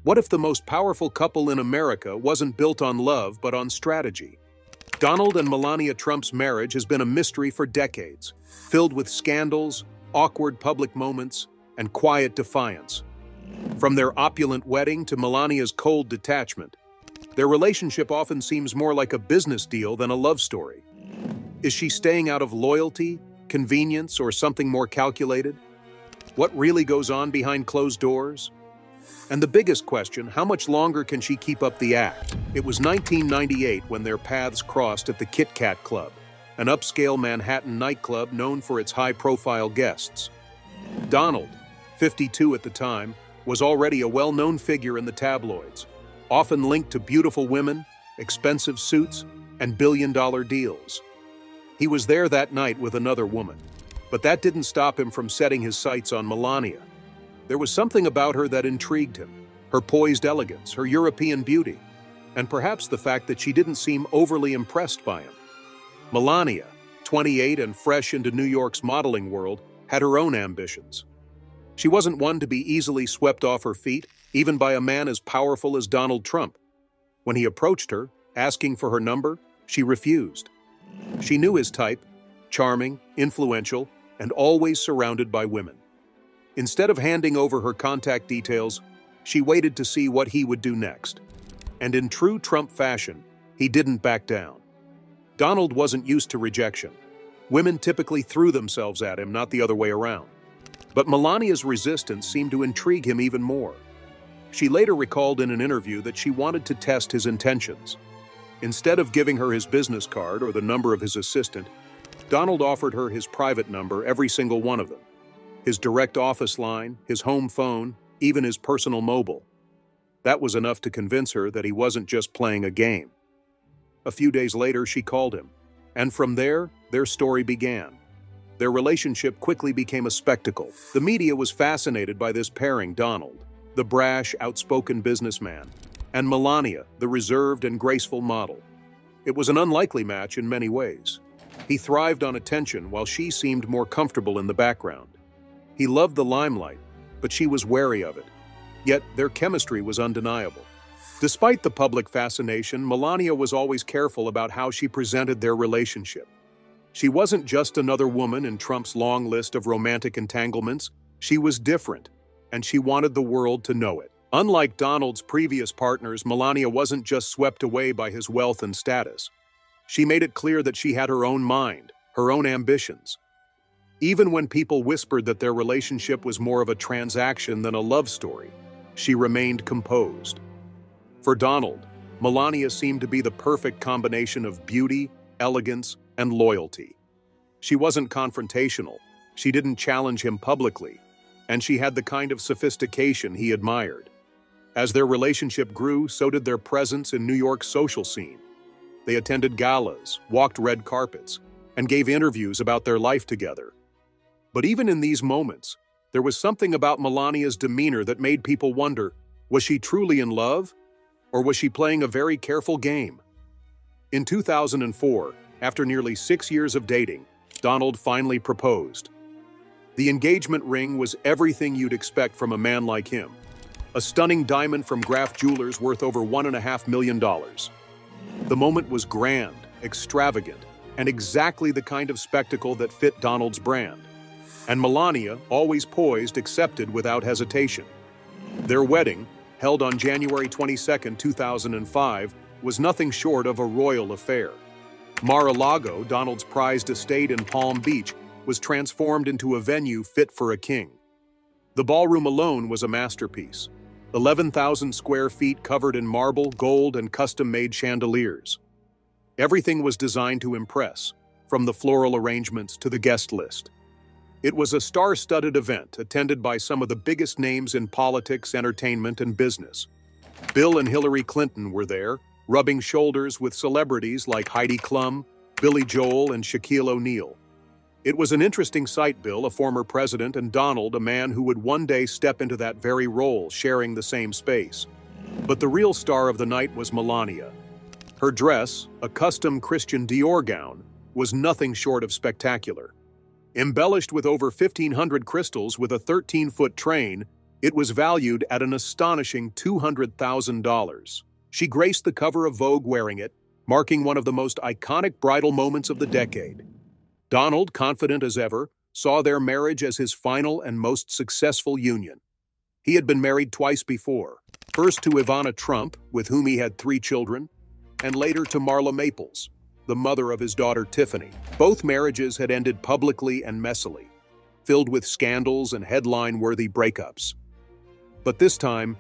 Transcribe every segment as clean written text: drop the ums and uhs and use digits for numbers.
What if the most powerful couple in America wasn't built on love but on strategy? Donald and Melania Trump's marriage has been a mystery for decades, filled with scandals, awkward public moments, and quiet defiance. From their opulent wedding to Melania's cold detachment, their relationship often seems more like a business deal than a love story. Is she staying out of loyalty, convenience, or something more calculated? What really goes on behind closed doors? And the biggest question, how much longer can she keep up the act? It was 1998 when their paths crossed at the Kit Kat Club, an upscale Manhattan nightclub known for its high-profile guests. Donald, 52 at the time, was already a well-known figure in the tabloids, often linked to beautiful women, expensive suits, and billion-dollar deals. He was there that night with another woman, but that didn't stop him from setting his sights on Melania. There was something about her that intrigued him, her poised elegance, her European beauty, and perhaps the fact that she didn't seem overly impressed by him. Melania, 28 and fresh into New York's modeling world, had her own ambitions. She wasn't one to be easily swept off her feet, even by a man as powerful as Donald Trump. When he approached her, asking for her number, she refused. She knew his type, charming, influential, and always surrounded by women. Instead of handing over her contact details, she waited to see what he would do next. And in true Trump fashion, he didn't back down. Donald wasn't used to rejection. Women typically threw themselves at him, not the other way around. But Melania's resistance seemed to intrigue him even more. She later recalled in an interview that she wanted to test his intentions. Instead of giving her his business card or the number of his assistant, Donald offered her his private number, every single one of them. His direct office line, his home phone, even his personal mobile. That was enough to convince her that he wasn't just playing a game. A few days later, she called him, and from there, their story began. Their relationship quickly became a spectacle. The media was fascinated by this pairing: Donald, the brash, outspoken businessman, and Melania, the reserved and graceful model. It was an unlikely match in many ways. He thrived on attention while she seemed more comfortable in the background. He loved the limelight, but she was wary of it. Yet their chemistry was undeniable. Despite the public fascination, Melania was always careful about how she presented their relationship. She wasn't just another woman in Trump's long list of romantic entanglements. She was different, and she wanted the world to know it. Unlike Donald's previous partners, Melania wasn't just swept away by his wealth and status. She made it clear that she had her own mind, her own ambitions. Even when people whispered that their relationship was more of a transaction than a love story, she remained composed. For Donald, Melania seemed to be the perfect combination of beauty, elegance, and loyalty. She wasn't confrontational, she didn't challenge him publicly, and she had the kind of sophistication he admired. As their relationship grew, so did their presence in New York's social scene. They attended galas, walked red carpets, and gave interviews about their life together. But even in these moments, there was something about Melania's demeanor that made people wonder, was she truly in love? Or was she playing a very careful game? In 2004, after nearly 6 years of dating, Donald finally proposed. The engagement ring was everything you'd expect from a man like him. A stunning diamond from Graff Jewelers worth over $1.5 million. The moment was grand, extravagant, and exactly the kind of spectacle that fit Donald's brand. And Melania, always poised, accepted without hesitation. Their wedding, held on January 22, 2005, was nothing short of a royal affair. Mar-a-Lago, Donald's prized estate in Palm Beach, was transformed into a venue fit for a king. The ballroom alone was a masterpiece. 11,000 square feet covered in marble, gold, and custom-made chandeliers. Everything was designed to impress, from the floral arrangements to the guest list. It was a star-studded event attended by some of the biggest names in politics, entertainment, and business. Bill and Hillary Clinton were there, rubbing shoulders with celebrities like Heidi Klum, Billy Joel, and Shaquille O'Neal. It was an interesting sight: Bill, a former president, and Donald, a man who would one day step into that very role, sharing the same space. But the real star of the night was Melania. Her dress, a custom Christian Dior gown, was nothing short of spectacular. Embellished with over 1,500 crystals with a 13-foot train, It was valued at an astonishing $200,000. She graced the cover of Vogue wearing it, marking one of the most iconic bridal moments of the decade. Donald, confident as ever, saw their marriage as his final and most successful union. He had been married twice before, first to Melania Trump, with whom he had 3 children, and later to Marla Maples, the mother of his daughter Tiffany. Both marriages had ended publicly and messily, filled with scandals and headline-worthy breakups. But this time,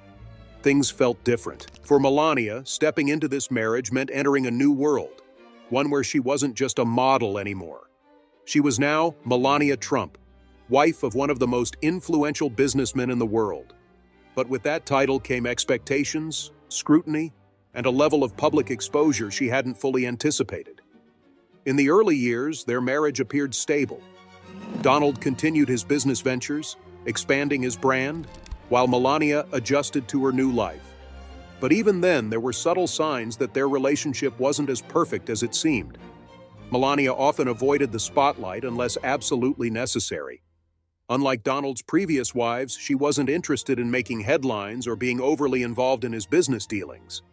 things felt different. For Melania, stepping into this marriage meant entering a new world, one where she wasn't just a model anymore. She was now Melania Trump, wife of one of the most influential businessmen in the world. But with that title came expectations, scrutiny, and a level of public exposure she hadn't fully anticipated. In the early years, their marriage appeared stable. Donald continued his business ventures, expanding his brand, while Melania adjusted to her new life. But even then, there were subtle signs that their relationship wasn't as perfect as it seemed. Melania often avoided the spotlight unless absolutely necessary. Unlike Donald's previous wives, she wasn't interested in making headlines or being overly involved in his business dealings.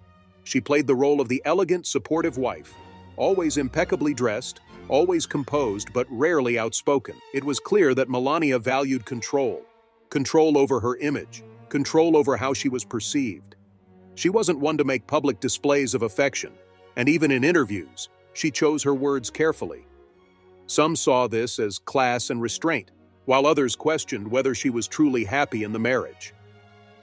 She played the role of the elegant, supportive wife, always impeccably dressed, always composed, but rarely outspoken. It was clear that Melania valued control over her image, control over how she was perceived. She wasn't one to make public displays of affection, and even in interviews, she chose her words carefully. Some saw this as class and restraint, while others questioned whether she was truly happy in the marriage.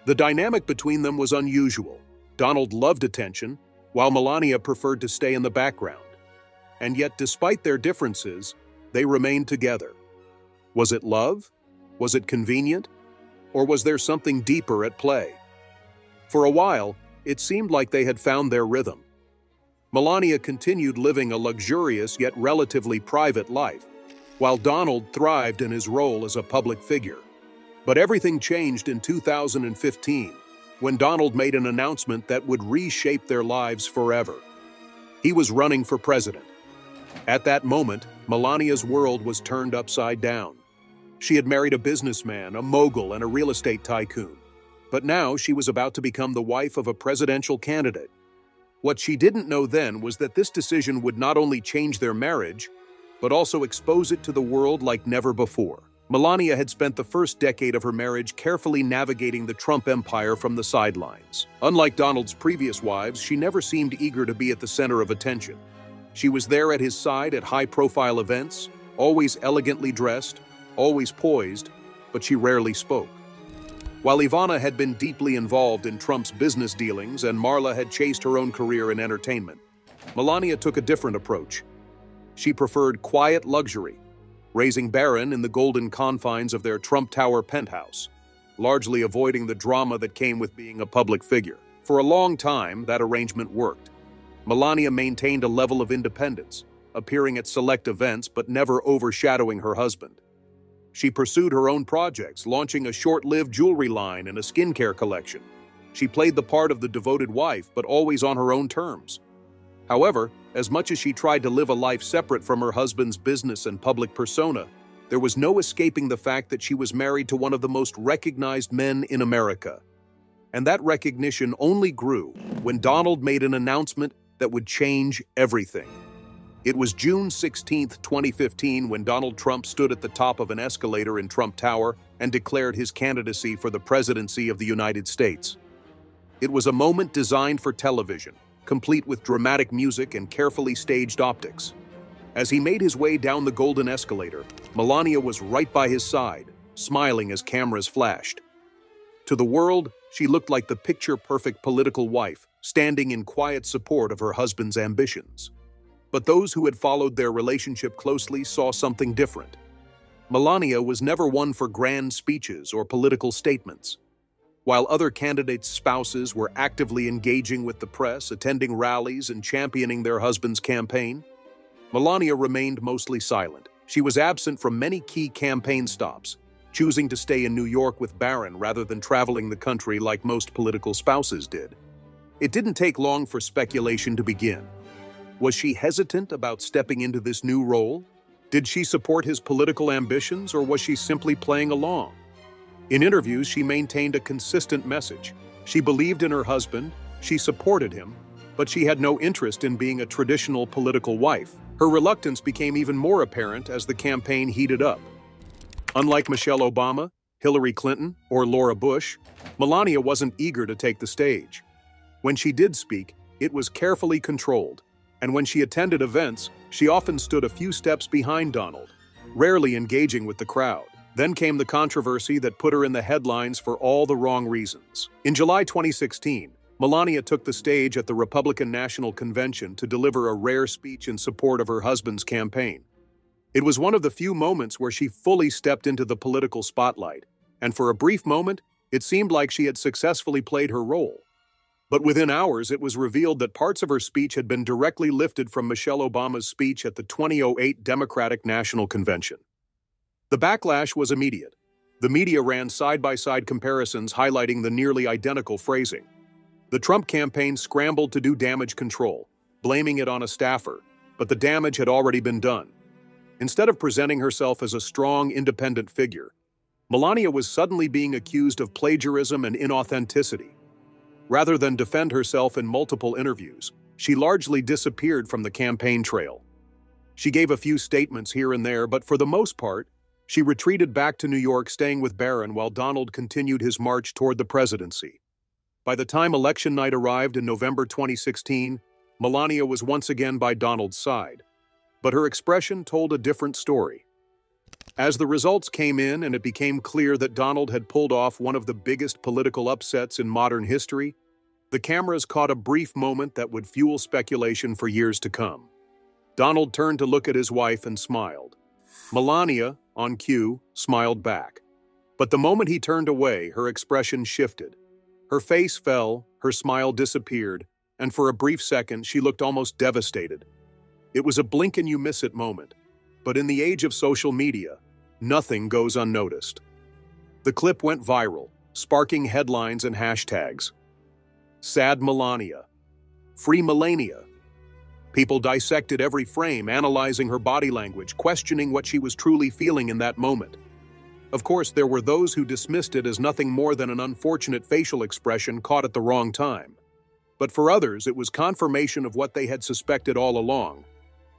The dynamic between them was unusual. Donald loved attention, while Melania preferred to stay in the background. And yet, despite their differences, they remained together. Was it love? Was it convenient? Or was there something deeper at play? For a while, it seemed like they had found their rhythm. Melania continued living a luxurious yet relatively private life, while Donald thrived in his role as a public figure. But everything changed in 2015, when Donald made an announcement that would reshape their lives forever. He was running for president. At that moment, Melania's world was turned upside down. She had married a businessman, a mogul, and a real estate tycoon. But now she was about to become the wife of a presidential candidate. What she didn't know then was that this decision would not only change their marriage, but also expose it to the world like never before. Melania had spent the first decade of her marriage carefully navigating the Trump empire from the sidelines. Unlike Donald's previous wives, she never seemed eager to be at the center of attention. She was there at his side at high-profile events, always elegantly dressed, always poised, but she rarely spoke. While Ivana had been deeply involved in Trump's business dealings and Marla had chased her own career in entertainment, Melania took a different approach. She preferred quiet luxury, raising Barron in the golden confines of their Trump Tower penthouse, largely avoiding the drama that came with being a public figure. For a long time, that arrangement worked. Melania maintained a level of independence, appearing at select events but never overshadowing her husband. She pursued her own projects, launching a short-lived jewelry line and a skincare collection. She played the part of the devoted wife, but always on her own terms. However, as much as she tried to live a life separate from her husband's business and public persona, there was no escaping the fact that she was married to one of the most recognized men in America. And that recognition only grew when Donald made an announcement that would change everything. It was June 16, 2015, when Donald Trump stood at the top of an escalator in Trump Tower and declared his candidacy for the presidency of the United States. It was a moment designed for television, complete with dramatic music and carefully staged optics. As he made his way down the golden escalator, Melania was right by his side, smiling as cameras flashed. To the world, she looked like the picture-perfect political wife, standing in quiet support of her husband's ambitions. But those who had followed their relationship closely saw something different. Melania was never one for grand speeches or political statements. While other candidates' spouses were actively engaging with the press, attending rallies, and championing their husband's campaign, Melania remained mostly silent. She was absent from many key campaign stops, choosing to stay in New York with Barron rather than traveling the country like most political spouses did. It didn't take long for speculation to begin. Was she hesitant about stepping into this new role? Did she support his political ambitions, or was she simply playing along? In interviews, she maintained a consistent message. She believed in her husband, she supported him, but she had no interest in being a traditional political wife. Her reluctance became even more apparent as the campaign heated up. Unlike Michelle Obama, Hillary Clinton, or Laura Bush, Melania wasn't eager to take the stage. When she did speak, it was carefully controlled, and when she attended events, she often stood a few steps behind Donald, rarely engaging with the crowd. Then came the controversy that put her in the headlines for all the wrong reasons. In July 2016, Melania took the stage at the Republican National Convention to deliver a rare speech in support of her husband's campaign. It was one of the few moments where she fully stepped into the political spotlight, and for a brief moment, it seemed like she had successfully played her role. But within hours, it was revealed that parts of her speech had been directly lifted from Michelle Obama's speech at the 2008 Democratic National Convention. The backlash was immediate. The media ran side-by-side comparisons highlighting the nearly identical phrasing. The Trump campaign scrambled to do damage control, blaming it on a staffer, but the damage had already been done. Instead of presenting herself as a strong, independent figure, Melania was suddenly being accused of plagiarism and inauthenticity. Rather than defend herself in multiple interviews, she largely disappeared from the campaign trail. She gave a few statements here and there, but for the most part, she retreated back to New York, staying with Barron while Donald continued his march toward the presidency. By the time election night arrived in November 2016, Melania was once again by Donald's side. But her expression told a different story. As the results came in and it became clear that Donald had pulled off one of the biggest political upsets in modern history, the cameras caught a brief moment that would fuel speculation for years to come. Donald turned to look at his wife and smiled. Melania, on cue, smiled back. But the moment he turned away, her expression shifted. Her face fell, her smile disappeared, and for a brief second, she looked almost devastated. It was a blink-and-you-miss-it moment, but in the age of social media, nothing goes unnoticed. The clip went viral, sparking headlines and hashtags. Sad Melania. Free Melania. People dissected every frame, analyzing her body language, questioning what she was truly feeling in that moment. Of course, there were those who dismissed it as nothing more than an unfortunate facial expression caught at the wrong time. But for others, it was confirmation of what they had suspected all along.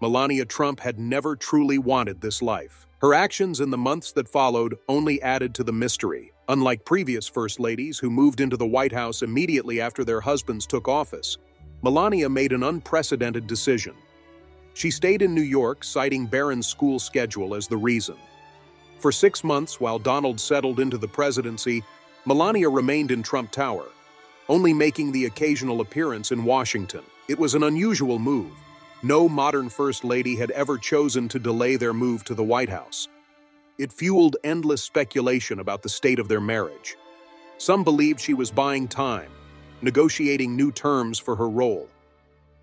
Melania Trump had never truly wanted this life. Her actions in the months that followed only added to the mystery. Unlike previous First Ladies who moved into the White House immediately after their husbands took office, Melania made an unprecedented decision. She stayed in New York, citing Barron's school schedule as the reason. For 6 months, while Donald settled into the presidency, Melania remained in Trump Tower, only making the occasional appearance in Washington. It was an unusual move. No modern First Lady had ever chosen to delay their move to the White House. It fueled endless speculation about the state of their marriage. Some believed she was buying time, negotiating new terms for her role.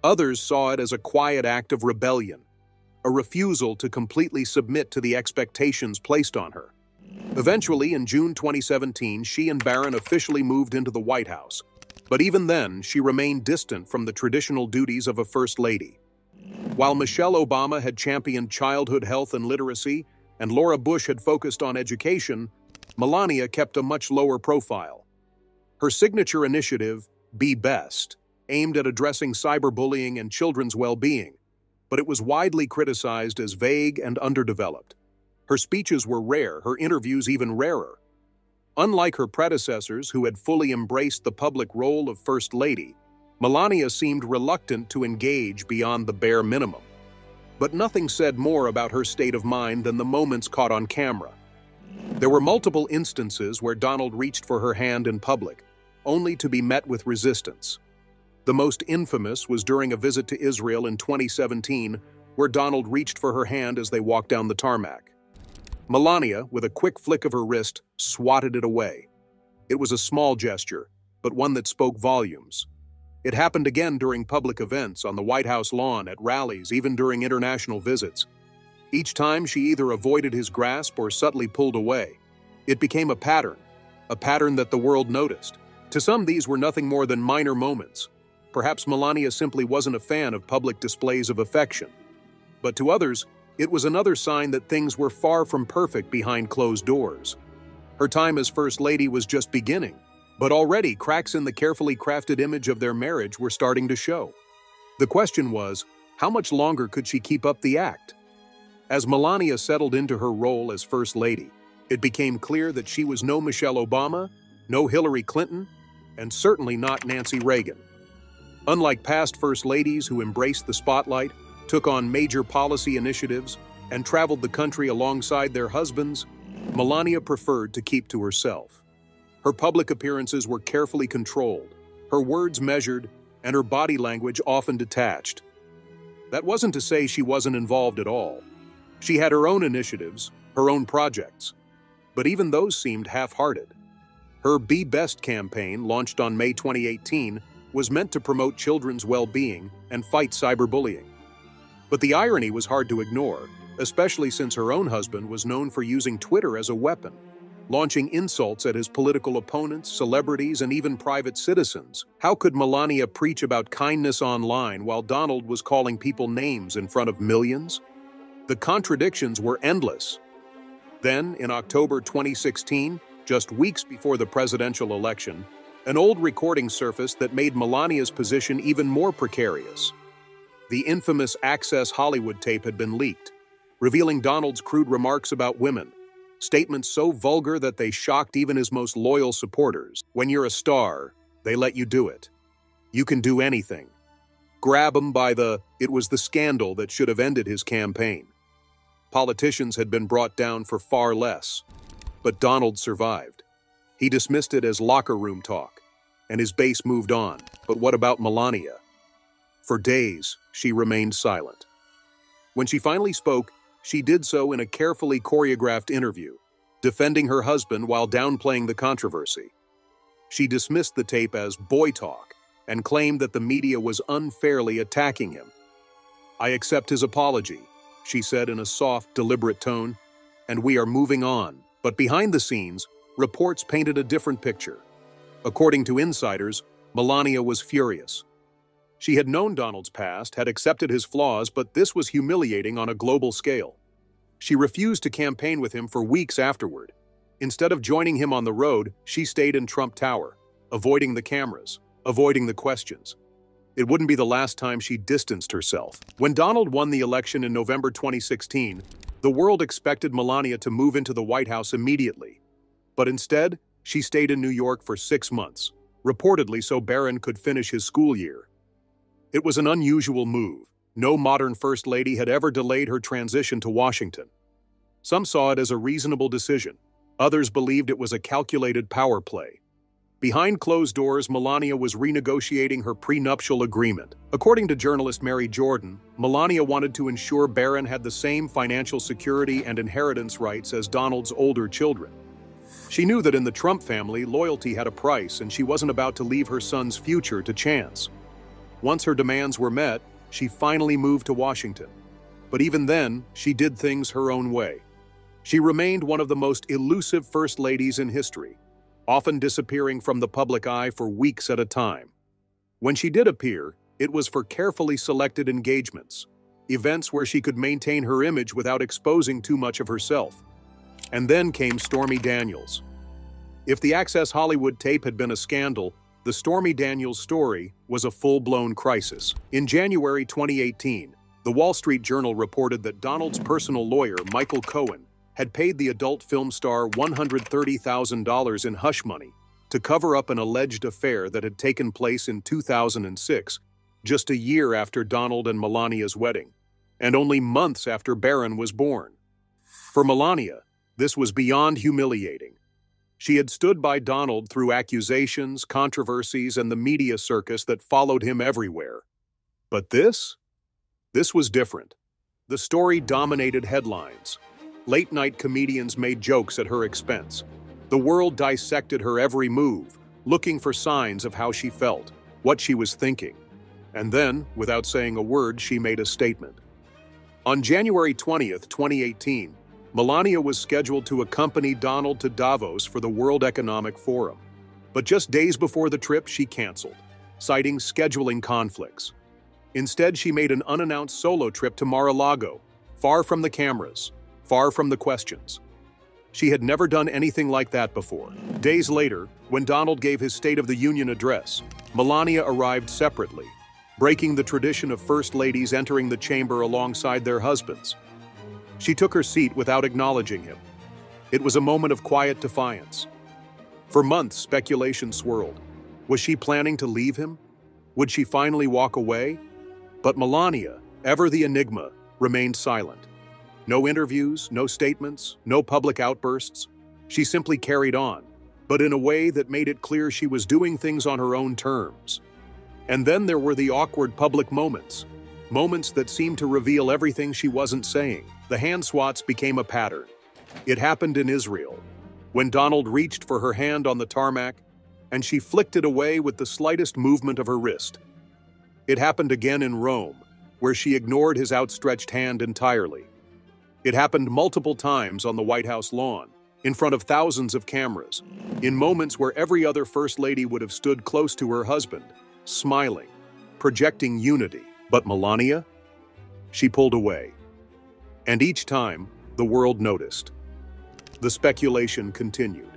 Others saw it as a quiet act of rebellion, a refusal to completely submit to the expectations placed on her. Eventually, in June 2017, she and Barron officially moved into the White House, but even then, she remained distant from the traditional duties of a First Lady. While Michelle Obama had championed childhood health and literacy, and Laura Bush had focused on education, Melania kept a much lower profile. Her signature initiative, Be Best, aimed at addressing cyberbullying and children's well-being, but it was widely criticized as vague and underdeveloped. Her speeches were rare, her interviews even rarer. Unlike her predecessors who had fully embraced the public role of First Lady, Melania seemed reluctant to engage beyond the bare minimum. But nothing said more about her state of mind than the moments caught on camera. There were multiple instances where Donald reached for her hand in public, only to be met with resistance. The most infamous was during a visit to Israel in 2017, where Donald reached for her hand as they walked down the tarmac. Melania, with a quick flick of her wrist, swatted it away. It was a small gesture, but one that spoke volumes. It happened again during public events, on the White House lawn, at rallies, even during international visits. Each time she either avoided his grasp or subtly pulled away. It became a pattern that the world noticed. To some, these were nothing more than minor moments. Perhaps Melania simply wasn't a fan of public displays of affection. But to others, it was another sign that things were far from perfect behind closed doors. Her time as First Lady was just beginning, but already cracks in the carefully crafted image of their marriage were starting to show. The question was, how much longer could she keep up the act? As Melania settled into her role as First Lady, it became clear that she was no Michelle Obama, no Hillary Clinton, and certainly not Nancy Reagan. Unlike past First Ladies who embraced the spotlight, took on major policy initiatives, and traveled the country alongside their husbands, Melania preferred to keep to herself. Her public appearances were carefully controlled, her words measured, and her body language often detached. That wasn't to say she wasn't involved at all. She had her own initiatives, her own projects, but even those seemed half-hearted. Her Be Best campaign, launched on May 2018, was meant to promote children's well-being and fight cyberbullying. But the irony was hard to ignore, especially since her own husband was known for using Twitter as a weapon, launching insults at his political opponents, celebrities, and even private citizens. How could Melania preach about kindness online while Donald was calling people names in front of millions? The contradictions were endless. Then, in October 2016, just weeks before the presidential election, an old recording surfaced that made Melania's position even more precarious. The infamous Access Hollywood tape had been leaked, revealing Donald's crude remarks about women, statements so vulgar that they shocked even his most loyal supporters. When you're a star, they let you do it. You can do anything. Grab him by it was the scandal that should have ended his campaign. Politicians had been brought down for far less, but Donald survived. He dismissed it as locker room talk, and his base moved on. But what about Melania? For days, she remained silent. When she finally spoke, she did so in a carefully choreographed interview, defending her husband while downplaying the controversy. She dismissed the tape as boy talk and claimed that the media was unfairly attacking him. "I accept his apology," she said in a soft, deliberate tone, "and we are moving on." But behind the scenes, reports painted a different picture. According to insiders, Melania was furious. She had known Donald's past, had accepted his flaws, but this was humiliating on a global scale. She refused to campaign with him for weeks afterward. Instead of joining him on the road, she stayed in Trump Tower, avoiding the cameras, avoiding the questions. It wouldn't be the last time she distanced herself. When Donald won the election in November 2016, the world expected Melania to move into the White House immediately. But instead, she stayed in New York for 6 months, reportedly so Barron could finish his school year. It was an unusual move. No modern First Lady had ever delayed her transition to Washington. Some saw it as a reasonable decision. Others believed it was a calculated power play. Behind closed doors, Melania was renegotiating her prenuptial agreement. According to journalist Mary Jordan, Melania wanted to ensure Barron had the same financial security and inheritance rights as Donald's older children. She knew that in the Trump family, loyalty had a price, and she wasn't about to leave her son's future to chance. Once her demands were met, she finally moved to Washington. But even then, she did things her own way. She remained one of the most elusive First Ladies in history, often disappearing from the public eye for weeks at a time. When she did appear, it was for carefully selected engagements, events where she could maintain her image without exposing too much of herself. And then came Stormy Daniels. If the Access Hollywood tape had been a scandal, the Stormy Daniels story was a full-blown crisis. In January 2018, the Wall Street Journal reported that Donald's personal lawyer, Michael Cohen, had paid the adult film star $130,000 in hush money to cover up an alleged affair that had taken place in 2006, just a year after Donald and Melania's wedding, and only months after Barron was born. For Melania, this was beyond humiliating. She had stood by Donald through accusations, controversies, and the media circus that followed him everywhere. But this was different. The story dominated headlines. Late-night comedians made jokes at her expense. The world dissected her every move, looking for signs of how she felt, what she was thinking. And then, without saying a word, she made a statement. On January 20th, 2018, Melania was scheduled to accompany Donald to Davos for the World Economic Forum. But just days before the trip, she canceled, citing scheduling conflicts. Instead, she made an unannounced solo trip to Mar-a-Lago, far from the cameras, far from the questions. She had never done anything like that before. Days later, when Donald gave his State of the Union address, Melania arrived separately, breaking the tradition of first ladies entering the chamber alongside their husbands. She took her seat without acknowledging him. It was a moment of quiet defiance. For months, speculation swirled. Was she planning to leave him? Would she finally walk away? But Melania, ever the enigma, remained silent. No interviews, no statements, no public outbursts. She simply carried on, but in a way that made it clear she was doing things on her own terms. And then there were the awkward public moments. Moments that seemed to reveal everything she wasn't saying. The hand swats became a pattern. It happened in Israel, when Donald reached for her hand on the tarmac, and she flicked it away with the slightest movement of her wrist. It happened again in Rome, where she ignored his outstretched hand entirely. It happened multiple times on the White House lawn, in front of thousands of cameras, in moments where every other First Lady would have stood close to her husband, smiling, projecting unity. But Melania? She pulled away. And each time, the world noticed. The speculation continued.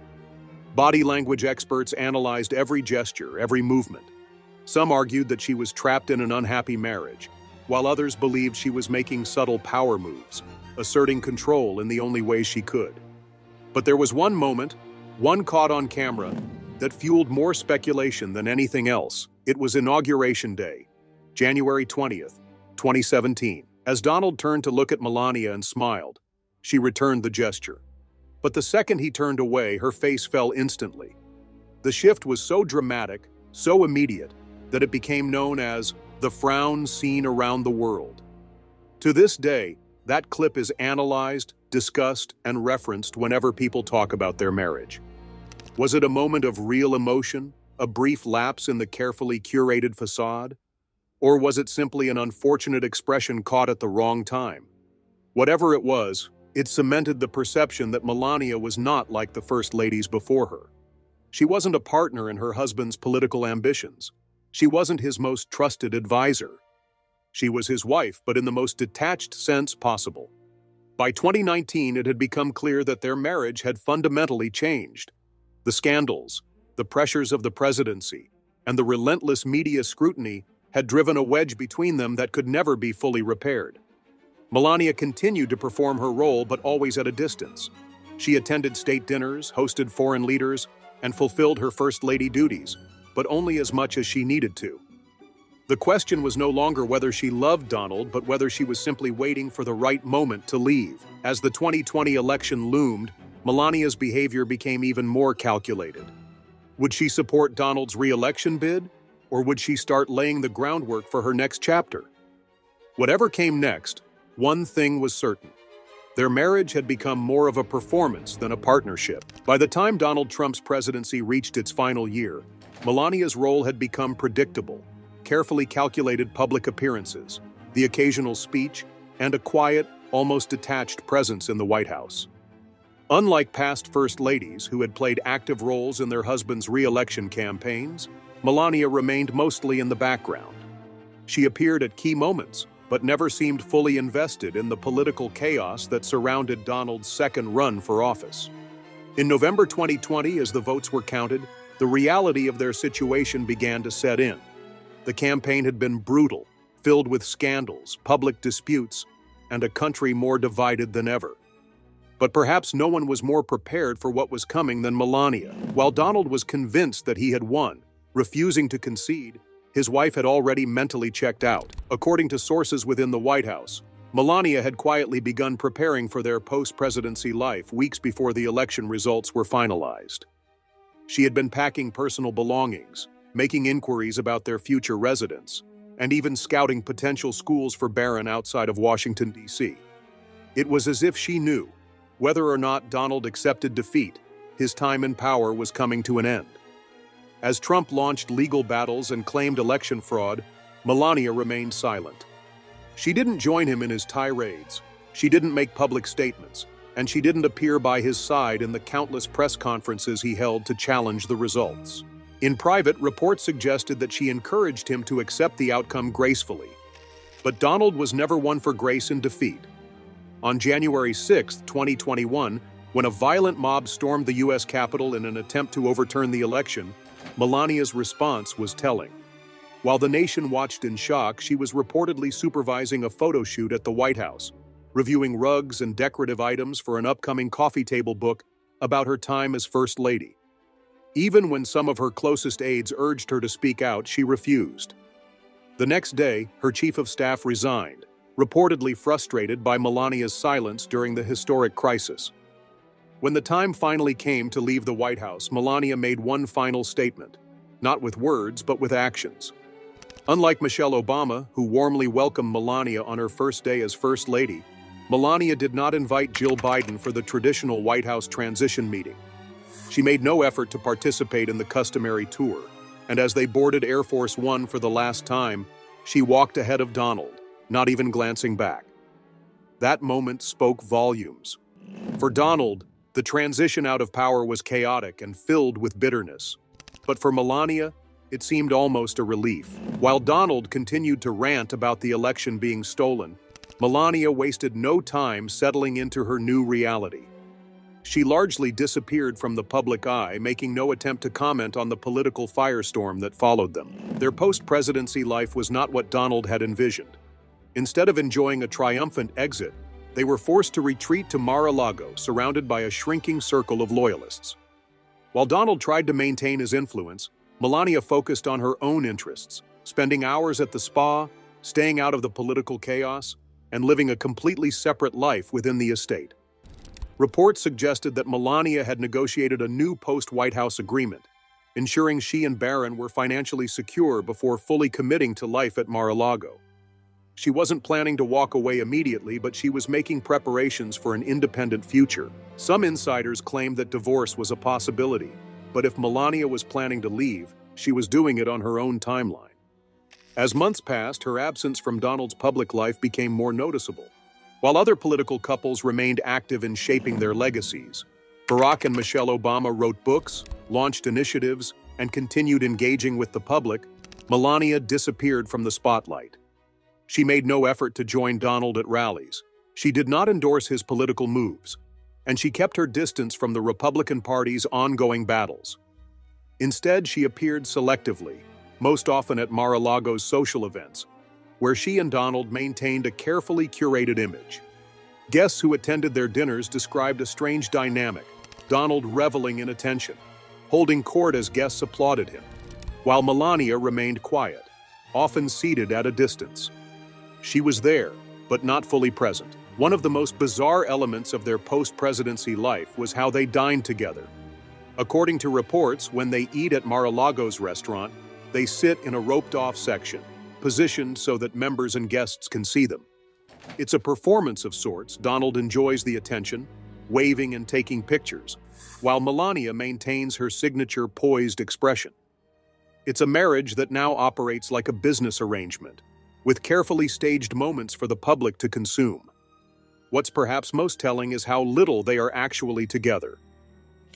Body language experts analyzed every gesture, every movement. Some argued that she was trapped in an unhappy marriage, while others believed she was making subtle power moves, asserting control in the only way she could. But there was one moment, one caught on camera, that fueled more speculation than anything else. It was Inauguration Day, January 20th, 2017. As Donald turned to look at Melania and smiled, she returned the gesture. But the second he turned away, her face fell instantly. The shift was so dramatic, so immediate, that it became known as the frown seen around the world. To this day, that clip is analyzed, discussed, and referenced whenever people talk about their marriage. Was it a moment of real emotion, a brief lapse in the carefully curated facade? Or was it simply an unfortunate expression caught at the wrong time? Whatever it was, it cemented the perception that Melania was not like the first ladies before her. She wasn't a partner in her husband's political ambitions. She wasn't his most trusted advisor. She was his wife, but in the most detached sense possible. By 2019, it had become clear that their marriage had fundamentally changed. The scandals, the pressures of the presidency, and the relentless media scrutiny had driven a wedge between them that could never be fully repaired. Melania continued to perform her role, but always at a distance. She attended state dinners, hosted foreign leaders, and fulfilled her First Lady duties, but only as much as she needed to. The question was no longer whether she loved Donald, but whether she was simply waiting for the right moment to leave. As the 2020 election loomed, Melania's behavior became even more calculated. Would she support Donald's re-election bid, or would she start laying the groundwork for her next chapter? Whatever came next, one thing was certain. Their marriage had become more of a performance than a partnership. By the time Donald Trump's presidency reached its final year, Melania's role had become predictable. Carefully calculated public appearances, the occasional speech, and a quiet, almost detached presence in the White House. Unlike past First Ladies who had played active roles in their husbands' re-election campaigns, Melania remained mostly in the background. She appeared at key moments, but never seemed fully invested in the political chaos that surrounded Donald's second run for office. In November 2020, as the votes were counted, the reality of their situation began to set in. The campaign had been brutal, filled with scandals, public disputes, and a country more divided than ever. But perhaps no one was more prepared for what was coming than Melania. While Donald was convinced that he had won, refusing to concede, his wife had already mentally checked out. According to sources within the White House, Melania had quietly begun preparing for their post-presidency life weeks before the election results were finalized. She had been packing personal belongings, making inquiries about their future residence, and even scouting potential schools for Barron outside of Washington, D.C. It was as if she knew, whether or not Donald accepted defeat, his time in power was coming to an end. As Trump launched legal battles and claimed election fraud, Melania remained silent. She didn't join him in his tirades, she didn't make public statements, and she didn't appear by his side in the countless press conferences he held to challenge the results. In private, reports suggested that she encouraged him to accept the outcome gracefully. But Donald was never one for grace in defeat. On January 6, 2021, When a violent mob stormed the U.S. Capitol in an attempt to overturn the election, Melania's response was telling. While the nation watched in shock, she was reportedly supervising a photo shoot at the White House, reviewing rugs and decorative items for an upcoming coffee table book about her time as First Lady. Even when some of her closest aides urged her to speak out, she refused. The next day, her chief of staff resigned, reportedly frustrated by Melania's silence during the historic crisis. When the time finally came to leave the White House, Melania made one final statement, not with words, but with actions. Unlike Michelle Obama, who warmly welcomed Melania on her first day as First Lady, Melania did not invite Jill Biden for the traditional White House transition meeting. She made no effort to participate in the customary tour, and as they boarded Air Force One for the last time, she walked ahead of Donald, not even glancing back. That moment spoke volumes. For Donald, the transition out of power was chaotic and filled with bitterness. But for Melania, it seemed almost a relief. While Donald continued to rant about the election being stolen, Melania wasted no time settling into her new reality. She largely disappeared from the public eye, making no attempt to comment on the political firestorm that followed them. Their post-presidency life was not what Donald had envisioned. Instead of enjoying a triumphant exit, they were forced to retreat to Mar-a-Lago, surrounded by a shrinking circle of loyalists. While Donald tried to maintain his influence, Melania focused on her own interests, spending hours at the spa, staying out of the political chaos, and living a completely separate life within the estate. Reports suggested that Melania had negotiated a new post-White House agreement, ensuring she and Barron were financially secure before fully committing to life at Mar-a-Lago. She wasn't planning to walk away immediately, but she was making preparations for an independent future. Some insiders claimed that divorce was a possibility, but if Melania was planning to leave, she was doing it on her own timeline. As months passed, her absence from Donald's public life became more noticeable. While other political couples remained active in shaping their legacies, Barack and Michelle Obama wrote books, launched initiatives, and continued engaging with the public, Melania disappeared from the spotlight. She made no effort to join Donald at rallies. She did not endorse his political moves, and she kept her distance from the Republican Party's ongoing battles. Instead, she appeared selectively, most often at Mar-a-Lago's social events, where she and Donald maintained a carefully curated image. Guests who attended their dinners described a strange dynamic, Donald reveling in attention, holding court as guests applauded him, while Melania remained quiet, often seated at a distance. She was there, but not fully present. One of the most bizarre elements of their post-presidency life was how they dined together. According to reports, when they eat at Mar-a-Lago's restaurant, they sit in a roped-off section, positioned so that members and guests can see them. It's a performance of sorts. Donald enjoys the attention, waving and taking pictures, while Melania maintains her signature poised expression. It's a marriage that now operates like a business arrangement, with carefully staged moments for the public to consume. What's perhaps most telling is how little they are actually together.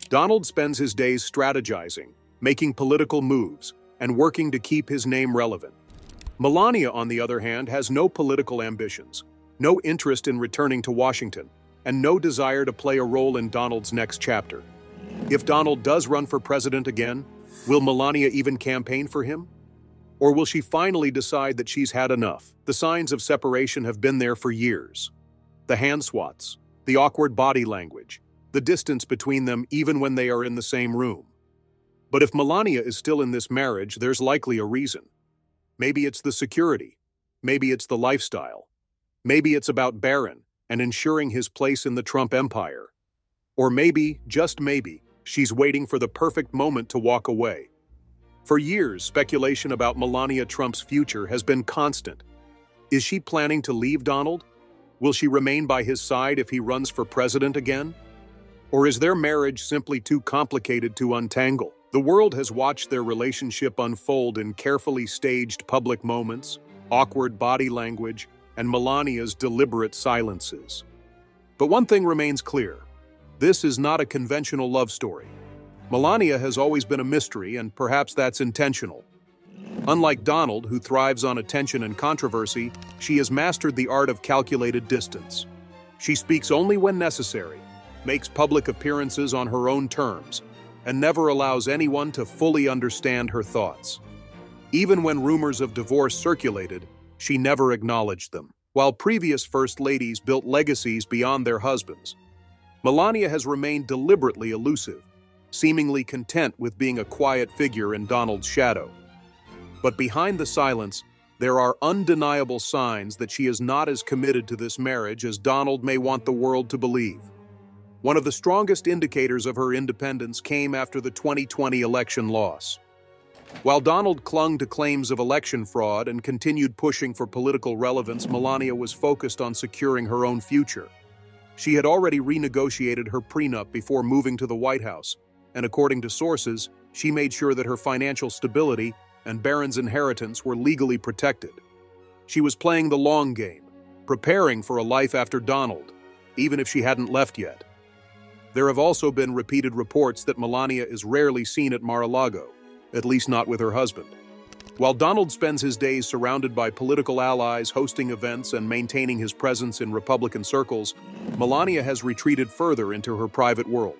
Donald spends his days strategizing, making political moves, and working to keep his name relevant. Melania, on the other hand, has no political ambitions, no interest in returning to Washington, and no desire to play a role in Donald's next chapter. If Donald does run for president again, will Melania even campaign for him? Or will she finally decide that she's had enough? The signs of separation have been there for years. The hand swats, the awkward body language, the distance between them even when they are in the same room. But if Melania is still in this marriage, there's likely a reason. Maybe it's the security. Maybe it's the lifestyle. Maybe it's about Barron and ensuring his place in the Trump empire. Or maybe, just maybe, she's waiting for the perfect moment to walk away. For years, speculation about Melania Trump's future has been constant. Is she planning to leave Donald? Will she remain by his side if he runs for president again? Or is their marriage simply too complicated to untangle? The world has watched their relationship unfold in carefully staged public moments, awkward body language, and Melania's deliberate silences. But one thing remains clear. This is not a conventional love story. Melania has always been a mystery, and perhaps that's intentional. Unlike Donald, who thrives on attention and controversy, she has mastered the art of calculated distance. She speaks only when necessary, makes public appearances on her own terms, and never allows anyone to fully understand her thoughts. Even when rumors of divorce circulated, she never acknowledged them. While previous first ladies built legacies beyond their husbands, Melania has remained deliberately elusive, seemingly content with being a quiet figure in Donald's shadow. But behind the silence, there are undeniable signs that she is not as committed to this marriage as Donald may want the world to believe. One of the strongest indicators of her independence came after the 2020 election loss. While Donald clung to claims of election fraud and continued pushing for political relevance, Melania was focused on securing her own future. She had already renegotiated her prenup before moving to the White House, and according to sources, she made sure that her financial stability and Barron's inheritance were legally protected. She was playing the long game, preparing for a life after Donald, even if she hadn't left yet. There have also been repeated reports that Melania is rarely seen at Mar-a-Lago, at least not with her husband. While Donald spends his days surrounded by political allies, hosting events, and maintaining his presence in Republican circles, Melania has retreated further into her private world.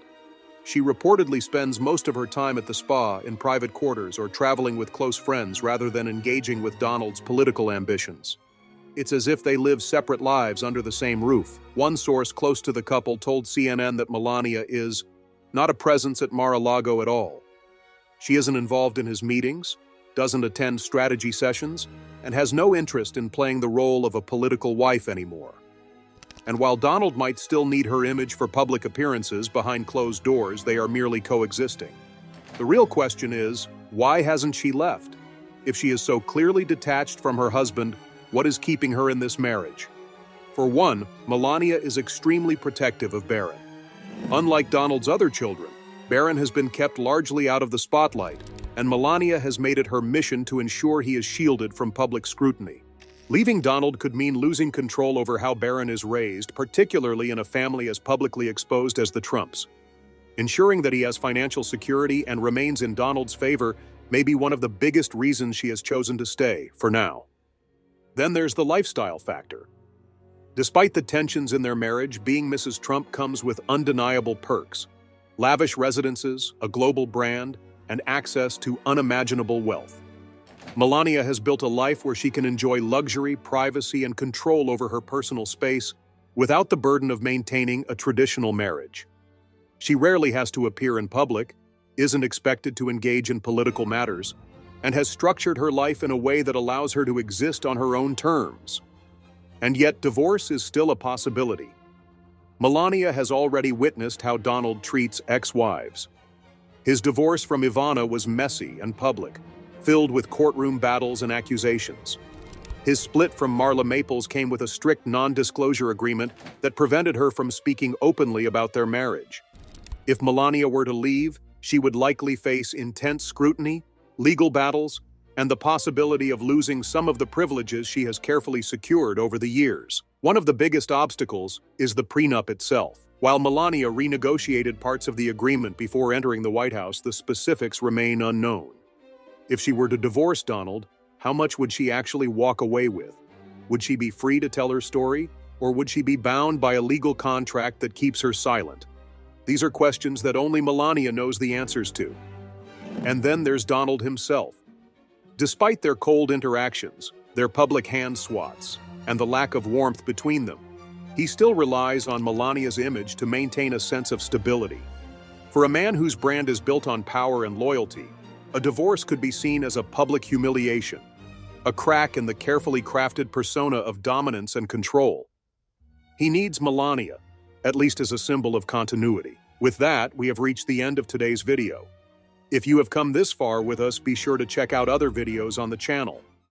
She reportedly spends most of her time at the spa, in private quarters, or traveling with close friends rather than engaging with Donald's political ambitions. It's as if they live separate lives under the same roof. One source close to the couple told CNN that Melania is not a presence at Mar-a-Lago at all. She isn't involved in his meetings, doesn't attend strategy sessions, and has no interest in playing the role of a political wife anymore. And while Donald might still need her image for public appearances behind closed doors, they are merely coexisting. The real question is, why hasn't she left? If she is so clearly detached from her husband, what is keeping her in this marriage? For one, Melania is extremely protective of Barron. Unlike Donald's other children, Barron has been kept largely out of the spotlight, and Melania has made it her mission to ensure he is shielded from public scrutiny. Leaving Donald could mean losing control over how Barron is raised, particularly in a family as publicly exposed as the Trumps. Ensuring that he has financial security and remains in Donald's favor may be one of the biggest reasons she has chosen to stay, for now. Then there's the lifestyle factor. Despite the tensions in their marriage, being Mrs. Trump comes with undeniable perks: lavish residences, a global brand, and access to unimaginable wealth. Melania has built a life where she can enjoy luxury, privacy, and control over her personal space without the burden of maintaining a traditional marriage. She rarely has to appear in public, isn't expected to engage in political matters, and has structured her life in a way that allows her to exist on her own terms. And yet, divorce is still a possibility. Melania has already witnessed how Donald treats ex-wives. His divorce from Ivana was messy and public, filled with courtroom battles and accusations. His split from Marla Maples came with a strict non-disclosure agreement that prevented her from speaking openly about their marriage. If Melania were to leave, she would likely face intense scrutiny, legal battles, and the possibility of losing some of the privileges she has carefully secured over the years. One of the biggest obstacles is the prenup itself. While Melania renegotiated parts of the agreement before entering the White House, the specifics remain unknown. If she were to divorce Donald, how much would she actually walk away with? Would she be free to tell her story, or would she be bound by a legal contract that keeps her silent? These are questions that only Melania knows the answers to. And then there's Donald himself. Despite their cold interactions, their public hand swats, and the lack of warmth between them, he still relies on Melania's image to maintain a sense of stability. For a man whose brand is built on power and loyalty, a divorce could be seen as a public humiliation, a crack in the carefully crafted persona of dominance and control. He needs Melania, at least as a symbol of continuity. With that, we have reached the end of today's video. If you have come this far with us, be sure to check out other videos on the channel.